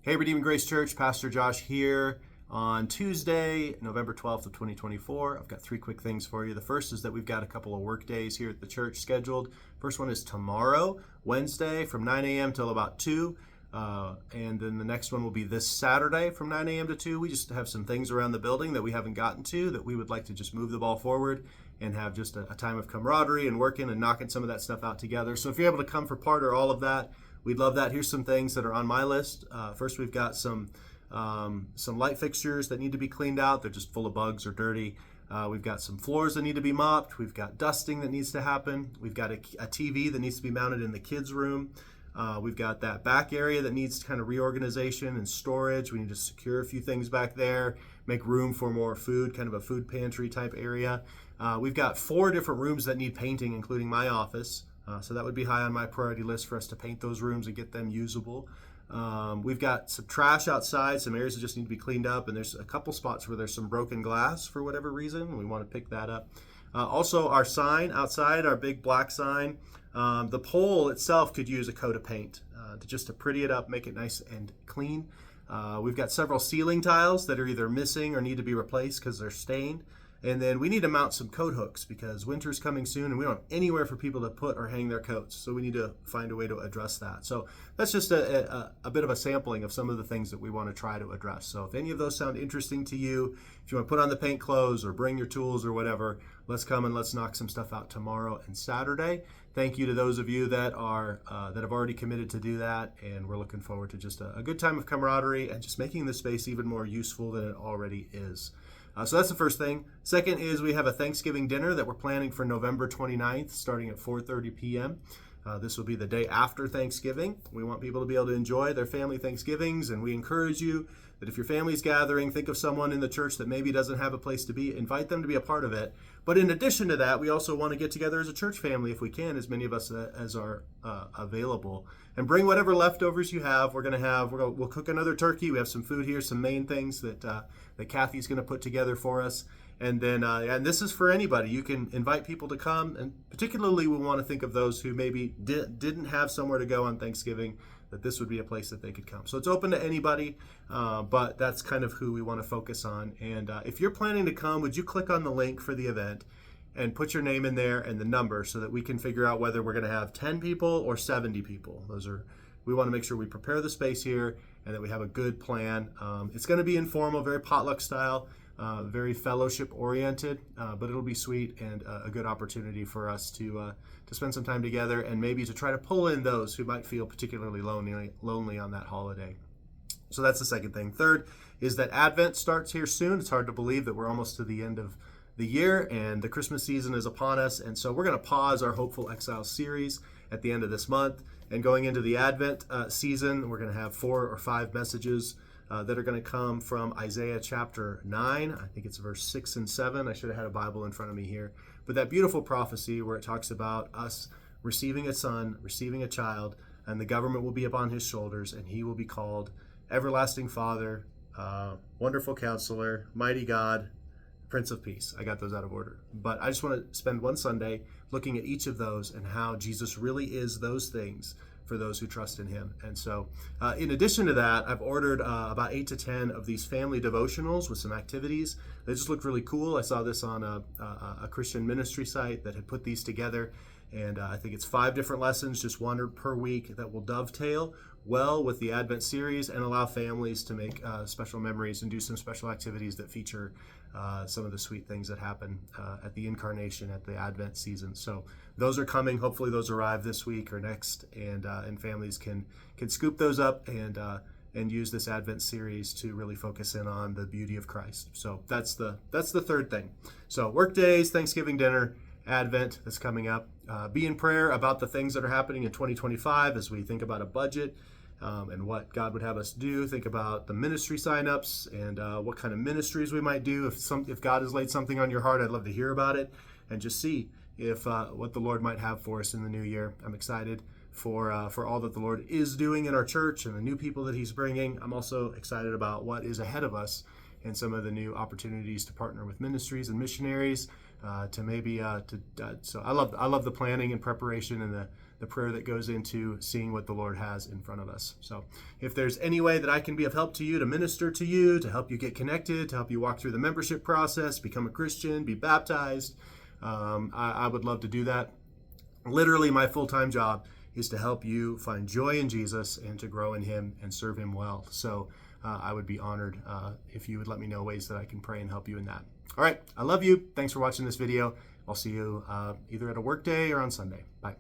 Hey, Redeeming Grace Church, Pastor Josh here on Tuesday, November 12th of 2024. I've got three quick things for you. The first is that we've got a couple of work days here at the church scheduled. First one is tomorrow, Wednesday, from 9 a.m. till about 2. And then the next one will be this Saturday from 9 a.m. to 2. We just have some things around the building that we haven't gotten to that we would like to just move the ball forward and have just a time of camaraderie and working and knocking some of that stuff out together. So if you're able to come for part or all of that, we'd love that. Here's some things that are on my list. First, we've got some light fixtures that need to be cleaned out. They're just full of bugs or dirty. We've got some floors that need to be mopped. We've got dusting that needs to happen. We've got a TV that needs to be mounted in the kids' room. We've got that back area that needs kind of reorganization and storage. We need to secure a few things back there, make room for more food, kind of a food pantry type area. We've got 4 different rooms that need painting, including my office. So that would be high on my priority list for us to paint those rooms and get them usable. We've got some trash outside, some areas that just need to be cleaned up, and there's a couple spots where there's some broken glass for whatever reason. We want to pick that up. Also, our sign outside, our big black sign, the pole itself could use a coat of paint to pretty it up, make it nice and clean. We've got several ceiling tiles that are either missing or need to be replaced because they're stained. And then we need to mount some coat hooks because winter's coming soon and we don't have anywhere for people to put or hang their coats. So we need to find a way to address that. So that's just a bit of a sampling of some of the things that we want to try to address. So if any of those sound interesting to you, if you want to put on the paint clothes or bring your tools or whatever, let's come and let's knock some stuff out tomorrow and Saturday. Thank you to those of you that have already committed to do that. And we're looking forward to just a good time of camaraderie and just making this space even more useful than it already is. So that's the first thing. Second is we have a Thanksgiving dinner that we're planning for November 29th, starting at 4:30 p.m. This will be the day after Thanksgiving. We want people to be able to enjoy their family Thanksgivings, and we encourage you that if your family's gathering, think of someone in the church that maybe doesn't have a place to be, invite them to be a part of it. But in addition to that, we also want to get together as a church family if we can, as many of us as are available, and bring whatever leftovers you have. We'll cook another turkey. We have some food here, some main things that Kathy's going to put together for us. And then, and this is for anybody. You can invite people to come, and particularly we want to think of those who maybe didn't have somewhere to go on Thanksgiving, that this would be a place that they could come. So it's open to anybody, but that's kind of who we want to focus on. And if you're planning to come, would you click on the link for the event and put your name in there and the number so that we can figure out whether we're going to have 10 people or 70 people. We want to make sure we prepare the space here and that we have a good plan. It's going to be informal, very potluck style. Very fellowship oriented, but it'll be sweet and a good opportunity for us to spend some time together and maybe to try to pull in those who might feel particularly lonely on that holiday. So that's the second thing. Third is that Advent starts here soon. It's hard to believe that we're almost to the end of the year and the Christmas season is upon us. And so we're going to pause our Hopeful Exile series at the end of this month. And going into the Advent season, we're going to have 4 or 5 messages that are going to come from Isaiah chapter 9. I think it's verse 6 and 7. I should have had a Bible in front of me here. But that beautiful prophecy where it talks about us receiving a son, receiving a child, and the government will be upon his shoulders, and he will be called Everlasting Father, Wonderful Counselor, Mighty God, Prince of Peace. I got those out of order. But I just want to spend one Sunday looking at each of those and how Jesus really is those things for those who trust in him. And so in addition to that, I've ordered about 8 to 10 of these family devotionals with some activities. They just looked really cool. I saw this on a Christian ministry site that had put these together. And I think it's 5 different lessons, just one per week, that will dovetail well with the Advent series and allow families to make special memories and do some special activities that feature some of the sweet things that happen at the incarnation, at the Advent season. So those are coming. Hopefully those arrive this week or next, and families can scoop those up and use this Advent series to really focus in on the beauty of Christ. So that's the third thing. So work days, Thanksgiving dinner, Advent that's coming up. Be in prayer about the things that are happening in 2025 as we think about a budget and what God would have us do. Think about the ministry signups and what kind of ministries we might do. If God has laid something on your heart, I'd love to hear about it and just see if what the Lord might have for us in the new year. I'm excited for all that the Lord is doing in our church and the new people that he's bringing. I'm also excited about what is ahead of us and some of the new opportunities to partner with ministries and missionaries so I love the planning and preparation and the the prayer that goes into seeing what the Lord has in front of us. So if there's any way that I can be of help to you, to minister to you, to help you get connected, to help you walk through the membership process, become a Christian, be baptized, I would love to do that. Literally, my full-time job is to help you find joy in Jesus and to grow in him and serve him well. So I would be honored if you would let me know ways that I can pray and help you in that. All right, I love you. Thanks for watching this video. I'll see you either at a work day or on Sunday. Bye.